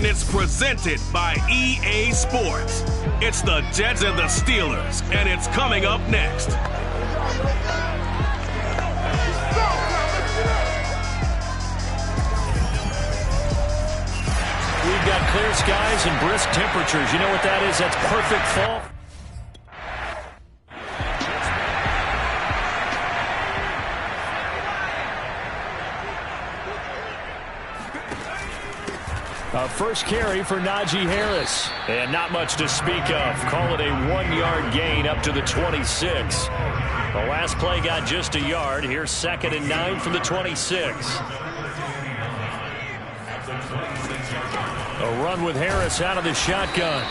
and it's presented by EA Sports. It's the Jets and the Steelers, and it's coming up next. We've got clear skies and brisk temperatures. You know what that is? That's perfect fall. First carry for Najee Harris. And not much to speak of. Call it a 1-yard gain up to the 26. The last play got just a yard. Here's 2nd and 9 from the 26. A run with Harris out of the shotgun.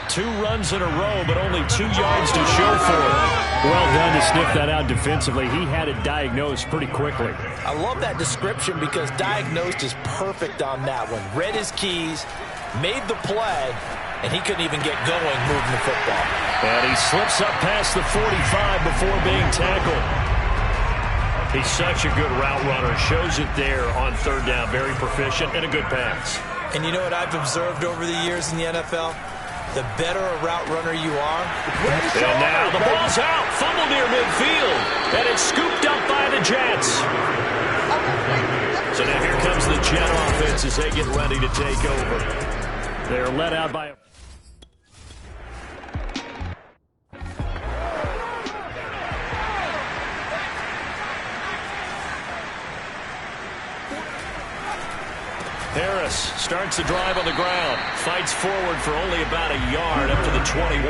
2 runs in a row, but only 2 yards to show for it. Well done to sniff that out defensively. He had it diagnosed pretty quickly. I love that description because diagnosed is perfect on that one. Read his keys, made the play, and he couldn't even get going moving the football. And he slips up past the 45 before being tackled. He's such a good route runner. Shows it there on 3rd down. Very proficient and a good pass. And you know what I've observed over the years in the NFL? The better a route runner you are. And now the ball's out. Fumble near midfield. And it's scooped up by the Jets. So now here comes the Jet offense as they get ready to take over. They're led out by a... Harris starts the drive on the ground. Fights forward for only about a yard up to the 21.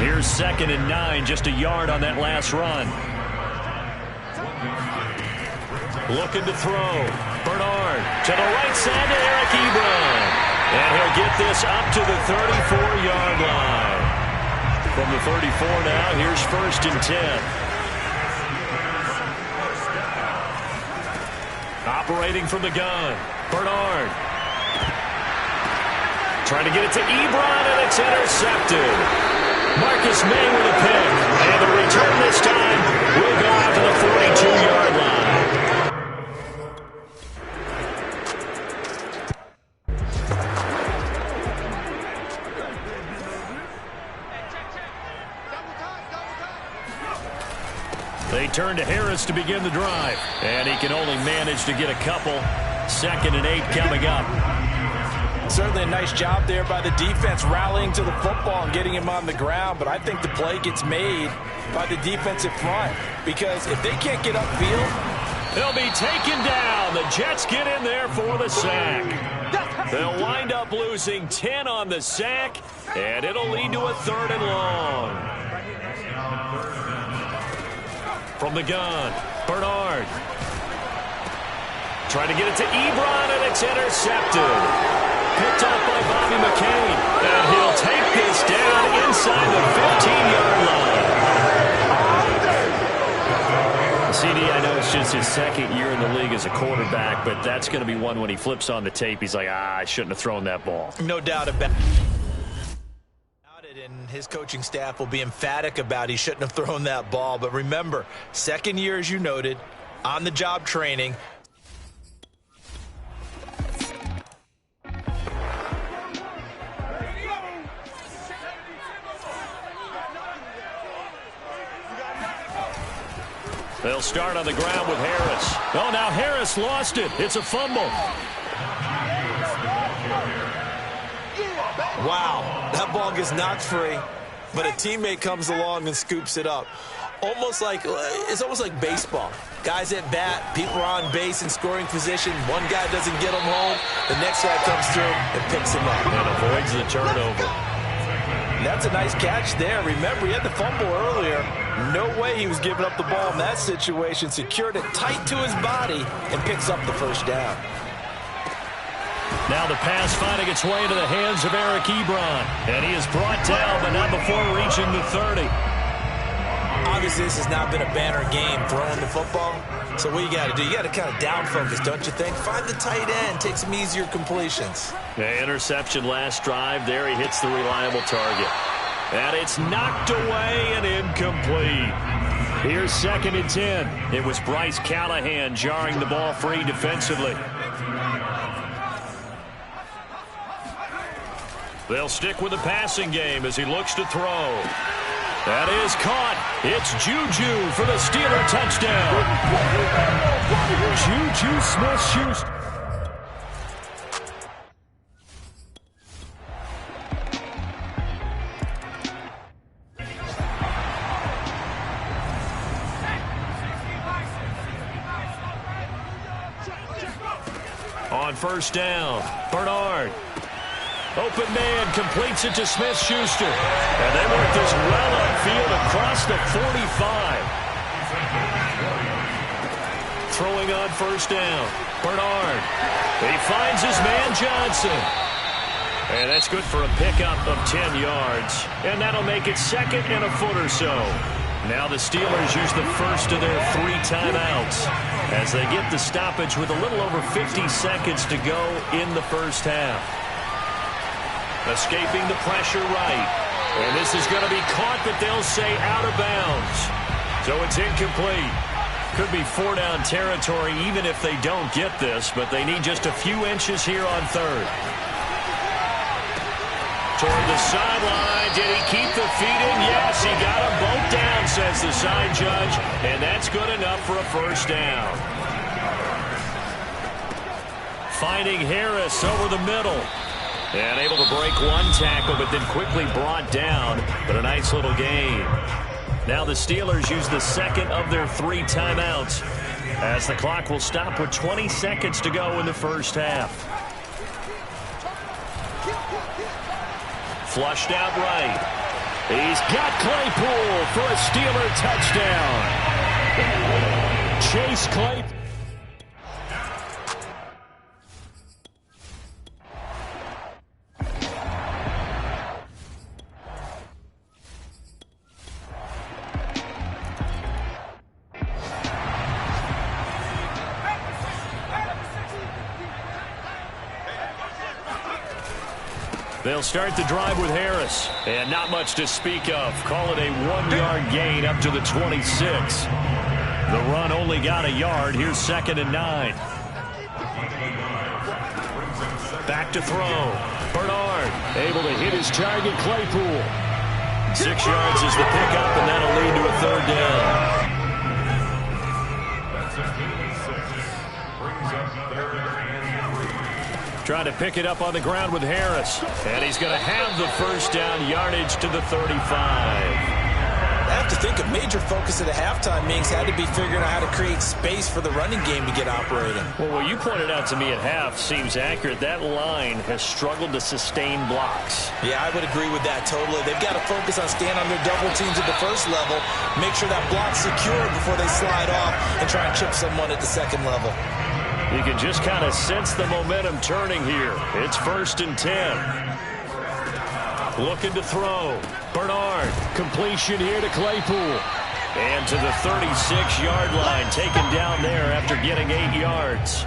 Here's 2nd and 9, just a yard on that last run. Looking to throw. Bernard to the right side to Eric Ebron. And he'll get this up to the 34-yard line. From the 34 now, here's 1st and 10. Operating from the gun. Bernard. Trying to get it to Ebron, and it's intercepted. Marcus May with a pick. And the return this time will go out to the 42-yard line. They turn to Harris to begin the drive. And he can only manage to get a couple. 2nd and 8 coming up. Certainly a nice job there by the defense rallying to the football and getting him on the ground. But I think the play gets made by the defensive front. Because if they can't get upfield, he'll be taken down. The Jets get in there for the sack. They'll wind up losing 10 on the sack. And it'll lead to a 3rd and long. From the gun, Bernard. Trying to get it to Ebron, and it's intercepted. Picked up by Bobby McCain. And he'll take this down inside the 15-yard line. CD, I know it's just his 2nd year in the league as a quarterback, but that's going to be one when he flips on the tape. He's like, I shouldn't have thrown that ball. No doubt about it. And his coaching staff will be emphatic about he shouldn't have thrown that ball. But remember, 2nd year, as you noted, on-the-job training. They'll start on the ground with Harris. Oh, now Harris lost it. It's a fumble. Wow, that ball gets knocked free, but a teammate comes along and scoops it up. It's almost like baseball. Guys at bat, people are on base in scoring position. One guy doesn't get him home. The next guy comes through and picks him up. And avoids the turnover. And that's a nice catch there. Remember, he had the fumble earlier. No way he was giving up the ball in that situation. Secured it tight to his body and picks up the 1st down. Now the pass finding its way into the hands of Eric Ebron. And he is brought down, but not before reaching the 30. Obviously, this has not been a banner game throwing the football. So what you got to do, you got to kind of down focus, don't you think? Find the tight end, take some easier completions. The interception last drive. There he hits the reliable target. And it's knocked away and incomplete. Here's 2nd and 10. It was Bryce Callahan jarring the ball free defensively. They'll stick with the passing game as he looks to throw. That is caught. It's Juju for the Steeler touchdown. Juju Smith-Schuster. On first down, Bernard. Open man completes it to Smith-Schuster. And they work this well upfield across the 45. Throwing on first down, Bernard. He finds his man Johnson. And that's good for a pickup of 10 yards. And that'll make it second and a foot or so. Now the Steelers use the first of their 3 timeouts as they get the stoppage with a little over 50 seconds to go in the first half. Escaping the pressure right. And this is going to be caught, but they'll say out of bounds. So it's incomplete. Could be 4-down territory even if they don't get this, but they need just a few inches here on third. Toward the sideline. Did he keep the feet in? Yes, he got them both down, says the side judge. And that's good enough for a first down. Finding Harris over the middle. And able to break one tackle, but then quickly brought down. But a nice little gain. Now the Steelers use the second of their 3 timeouts as the clock will stop with 20 seconds to go in the first half. Flushed out right. He's got Claypool for a Steeler touchdown. Chase Claypool. They'll start the drive with Harris. And not much to speak of. Call it a 1-yard gain up to the 26. The run only got a yard. Here's 2nd and 9. Back to throw. Bernard able to hit his target, Claypool. 6 yards is the pickup, and that'll lead to a 3rd down. Trying to pick it up on the ground with Harris. And he's going to have the first down, yardage to the 35. I have to think a major focus at the halftime meetings had to be figuring out how to create space for the running game to get operating. Well, what you pointed out to me at half seems accurate. That line has struggled to sustain blocks. Yeah, I would agree with that totally. They've got to focus on staying on their double teams at the first level, make sure that block's secure before they slide off and try and chip someone at the second level. You can just kind of sense the momentum turning here. It's 1st and 10. Looking to throw. Bernard. Completion here to Claypool. And to the 36-yard line. Taken down there after getting 8 yards.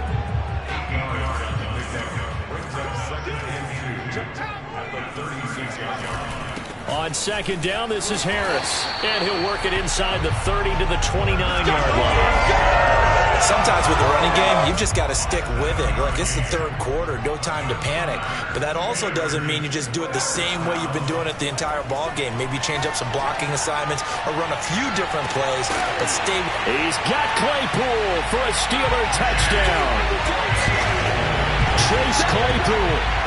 On 2nd down, this is Harris. And he'll work it inside the 30 to the 29-yard line. Sometimes with the running game, you've just got to stick with it. Look, it's the 3rd quarter, no time to panic. But that also doesn't mean you just do it the same way you've been doing it the entire ball game. Maybe change up some blocking assignments or run a few different plays, but stay. He's got Claypool for a Steeler touchdown. Chase Claypool.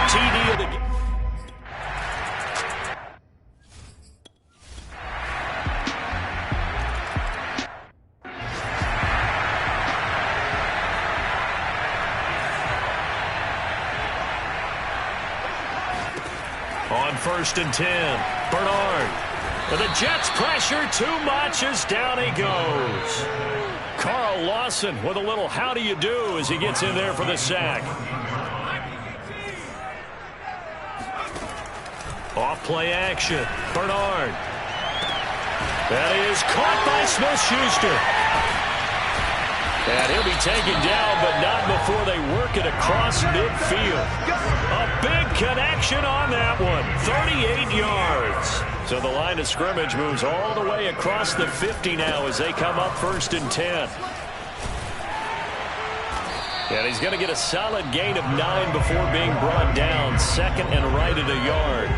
TD of the game. On 1st and 10, Bernard. And the Jets pressure too much as down he goes. Carl Lawson with a little how do you do as he gets in there for the sack. Off-play action. Bernard. That is caught by Smith-Schuster. And he'll be taken down, but not before they work it across midfield. A big connection on that one. 38 yards. So the line of scrimmage moves all the way across the 50 now as they come up 1st and 10. And he's going to get a solid gain of 9 before being brought down. 2nd and right at a yard.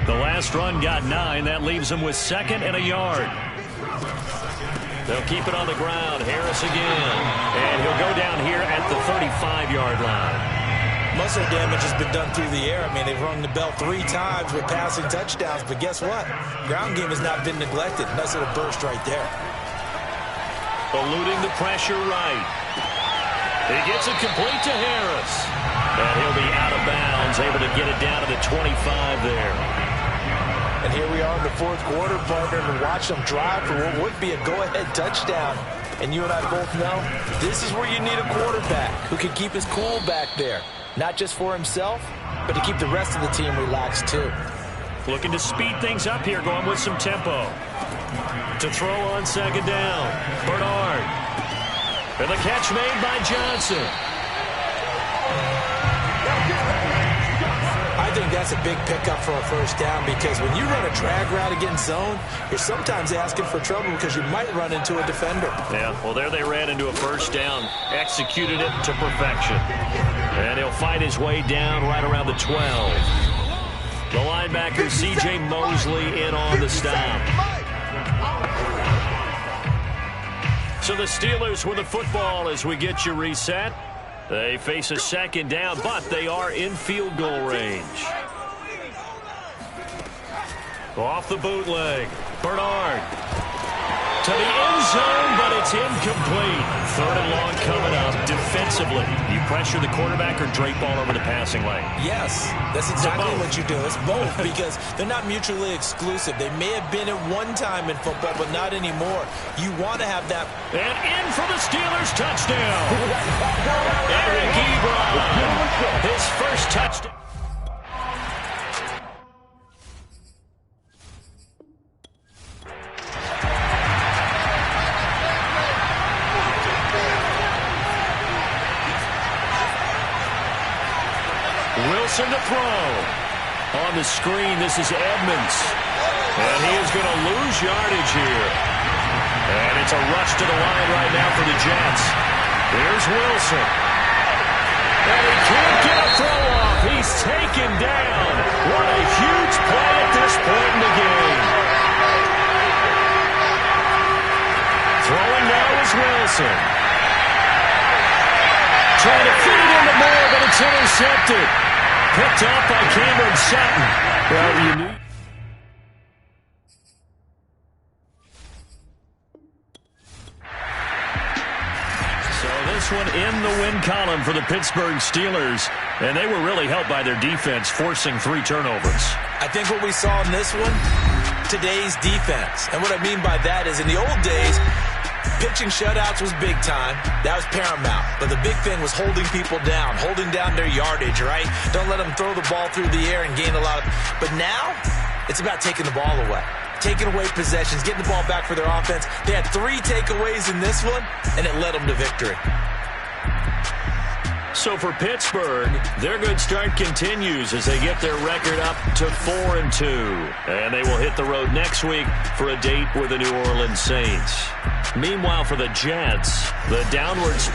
The last run got 9. That leaves him with 2nd and a yard. They'll keep it on the ground. Harris again. And he'll go down here at the 35-yard line. Muscle damage has been done through the air. I mean, they've rung the bell 3 times with passing touchdowns. But guess what? Ground game has not been neglected. Nice little burst right there. Eluding the pressure right. He gets it complete to Harris. And he'll be out of bounds, able to get it down to the 25 there. And here we are in the 4th quarter, partner, and watch them drive for what would be a go-ahead touchdown. And you and I both know this is where you need a quarterback who can keep his cool back there. Not just for himself, but to keep the rest of the team relaxed too. Looking to speed things up here, going with some tempo. To throw on 2nd down, Bernard. And the catch made by Johnson. I think that's a big pickup for a 1st down because when you run a drag route against zone, you're sometimes asking for trouble because you might run into a defender. Yeah, well, there they ran into a 1st down, executed it to perfection. And he'll fight his way down right around the 12. The linebacker, C.J. Mosley, in on the stop. So the Steelers with the football as we get you reset. They face a 2nd down, but they are in field goal range. Off the bootleg, Bernard. To the end zone, but it's incomplete. 3rd and long coming up. Defensively, you pressure the quarterback or drape all over the passing lane? Yes, that's exactly what you do. It's both because they're not mutually exclusive. They may have been at one time in football, but not anymore. You want to have that. And in for the Steelers touchdown. Eric Ebron, his first touchdown. Wilson to throw. On the screen, this is Edmonds. And he is going to lose yardage here. And it's a rush to the line right now for the Jets. Here's Wilson. And he can't get a throw off. He's taken down. What a huge play at this point in the game. Throwing now is Wilson. Trying to fit it into Moore, but it's intercepted. Picked up by Cameron Sutton. Well, you need. So this one in the win column for the Pittsburgh Steelers. And they were really helped by their defense, forcing 3 turnovers. I think what we saw in this one, today's defense. And what I mean by that is in the old days, pitching shutouts was big time. That was paramount. But the big thing was holding people down, holding down their yardage, right? Don't let them throw the ball through the air and gain a lot of. But now, it's about taking the ball away. Taking away possessions, getting the ball back for their offense. They had 3 takeaways in this one, and it led them to victory. So for Pittsburgh, their good start continues as they get their record up to 4-2. And they will hit the road next week for a date with the New Orleans Saints. Meanwhile, for the Jets, the downward spiral